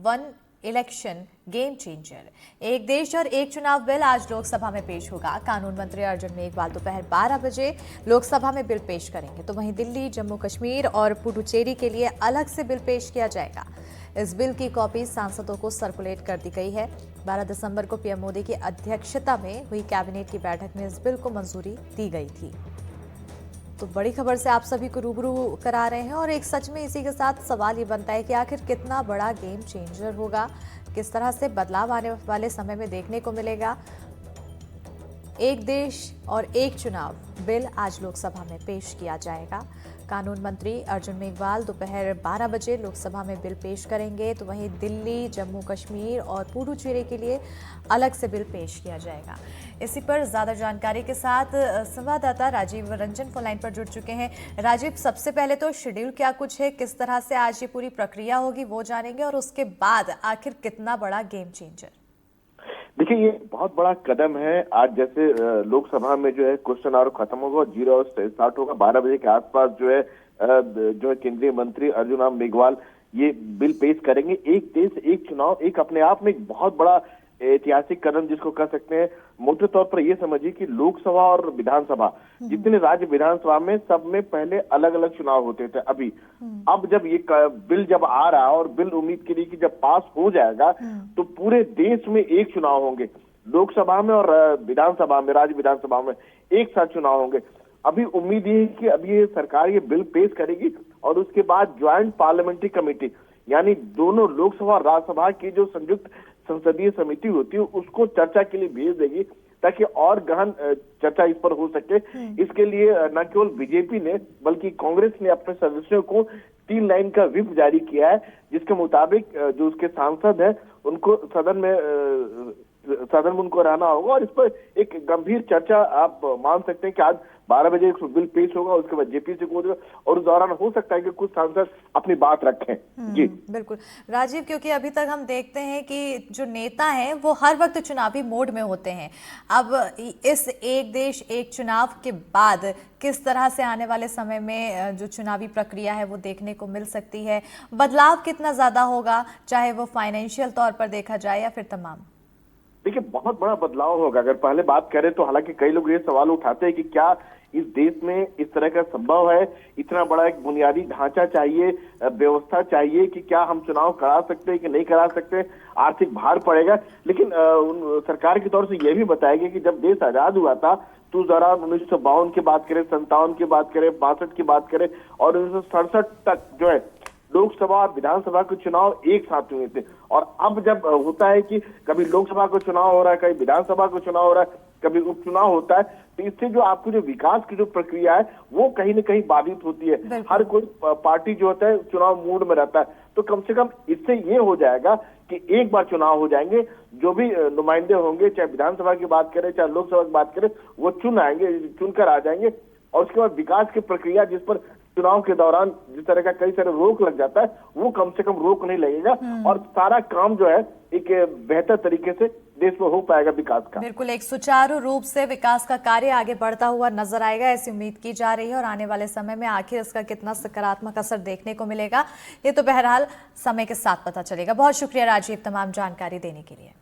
One election game changer. एक देश और एक चुनाव बिल आज लोकसभा में पेश होगा। कानून मंत्री अर्जुन मेघवाल दोपहर 12 बजे लोकसभा में बिल पेश करेंगे, तो वहीं दिल्ली, जम्मू कश्मीर और पुडुचेरी के लिए अलग से बिल पेश किया जाएगा। इस बिल की कॉपी सांसदों को सर्कुलेट कर दी गई है। 12 दिसंबर को पीएम मोदी की अध्यक्षता में हुई कैबिनेट की बैठक में इस बिल को मंजूरी दी गई थी। तो बड़ी खबर से आप सभी को रूबरू करा रहे हैं और एक सच में इसी के साथ सवाल ये बनता है कि आखिर कितना बड़ा गेम चेंजर होगा, किस तरह से बदलाव आने वाले समय में देखने को मिलेगा। एक देश और एक चुनाव बिल आज लोकसभा में पेश किया जाएगा। कानून मंत्री अर्जुन मेघवाल दोपहर 12 बजे लोकसभा में बिल पेश करेंगे, तो वहीं दिल्ली, जम्मू कश्मीर और पुडुचेरी के लिए अलग से बिल पेश किया जाएगा। इसी पर ज्यादा जानकारी के साथ संवाददाता राजीव रंजन फोन लाइन पर जुड़ चुके हैं। राजीव, सबसे पहले तो शेड्यूल क्या कुछ है, किस तरह से आज ये पूरी प्रक्रिया होगी वो जानेंगे, और उसके बाद आखिर कितना बड़ा गेम चेंजर। देखिए, ये बहुत बड़ा कदम है। आज जैसे लोकसभा में जो है क्वेश्चन आवर खत्म होगा और 0 आवर स्टार्ट होगा। 12 बजे के आसपास जो है केंद्रीय मंत्री अर्जुन राम मेघवाल ये बिल पेश करेंगे। एक देश एक चुनाव एक अपने आप में एक बहुत बड़ा ऐतिहासिक कदम जिसको कह सकते हैं। मोटे तौर पर यह समझिए कि लोकसभा और विधानसभा, जितने राज्य विधानसभा में, सब में पहले अलग अलग चुनाव होते थे। अभी अब जब ये बिल जब आ रहा है और बिल उम्मीद के लिए कि जब पास हो जाएगा तो पूरे देश में एक चुनाव होंगे। लोकसभा में और विधानसभा में, राज्य विधानसभा में एक साथ चुनाव होंगे। अभी उम्मीद ये है कि अभी ये सरकार ये बिल पेश करेगी और उसके बाद ज्वाइंट पार्लियामेंट्री कमेटी, यानी दोनों लोकसभा और राज्यसभा की जो संयुक्त संसदीय समिति होती है उसको चर्चा के लिए भेज देगी, ताकि और गहन चर्चा इस पर हो सके। इसके लिए न केवल बीजेपी ने बल्कि कांग्रेस ने अपने सदस्यों को 3 लाइन का व्हिप जारी किया है, जिसके मुताबिक जो उसके सांसद है उनको सदन में उनको रहना होगा। और इस पर एक गंभीर चर्चा आप मान सकते हैं कि आज 12 बजे एक बिल पेश होगा, उसके बाद जेपीसी को होगा और उस दौरान हो सकता है कि कुछ सांसद अपनी बात रखें। जी बिल्कुल राजीव, क्योंकि अभी तक हम देखते हैं कि जो नेता हैं वो हर वक्त चुनावी मोड में होते हैं। अब इस एक देश एक चुनाव के बाद किस तरह से आने वाले समय में जो चुनावी प्रक्रिया है वो देखने को मिल सकती है, बदलाव कितना ज्यादा होगा, चाहे वो फाइनेंशियल तौर पर देखा जाए या फिर तमाम। देखिए, बहुत बड़ा बदलाव होगा। अगर पहले बात करें तो हालांकि कई लोग ये सवाल उठाते हैं कि क्या इस देश में इस तरह का संभव है, इतना बड़ा एक बुनियादी ढांचा चाहिए, व्यवस्था चाहिए कि क्या हम चुनाव करा सकते हैं कि नहीं करा सकते, आर्थिक भार पड़ेगा। लेकिन सरकार की तौर से यह भी बताया गया कि जब देश आजाद हुआ था तो उस दौरान 1952 की बात करें, 57 की बात करें, 62 की बात करें और 1967 तक जो है लोकसभा और विधानसभा के चुनाव एक साथ हुए थे। और अब जब होता है कि कभी लोकसभा का चुनाव हो रहा है, कभी विधानसभा का चुनाव हो रहा है, कभी उपचुनाव होता है, तो इससे जो आपको जो विकास की जो प्रक्रिया है वो कहीं न कहीं बाधित होती है। हर कोई पार्टी जो होता है चुनाव मूड में रहता है। तो कम से कम इससे ये हो जाएगा कि एक बार चुनाव हो जाएंगे, जो भी नुमाइंदे होंगे, चाहे विधानसभा की बात करें चाहे लोकसभा की बात करें, वो चुनकर आ जाएंगे। और उसके बाद विकास की प्रक्रिया जिस पर चुनाव के दौरान जिस तरह का कई सारे रोक लग जाता है वो कम से कम रोक नहीं लगेगा और सारा काम जो है एक बेहतर तरीके से देश में हो पाएगा विकास का। बिल्कुल, एक सुचारू रूप से विकास का कार्य आगे बढ़ता हुआ नजर आएगा, ऐसी उम्मीद की जा रही है। और आने वाले समय में आखिर इसका कितना सकारात्मक असर देखने को मिलेगा ये तो बहरहाल समय के साथ पता चलेगा। बहुत शुक्रिया राजीव तमाम जानकारी देने के लिए।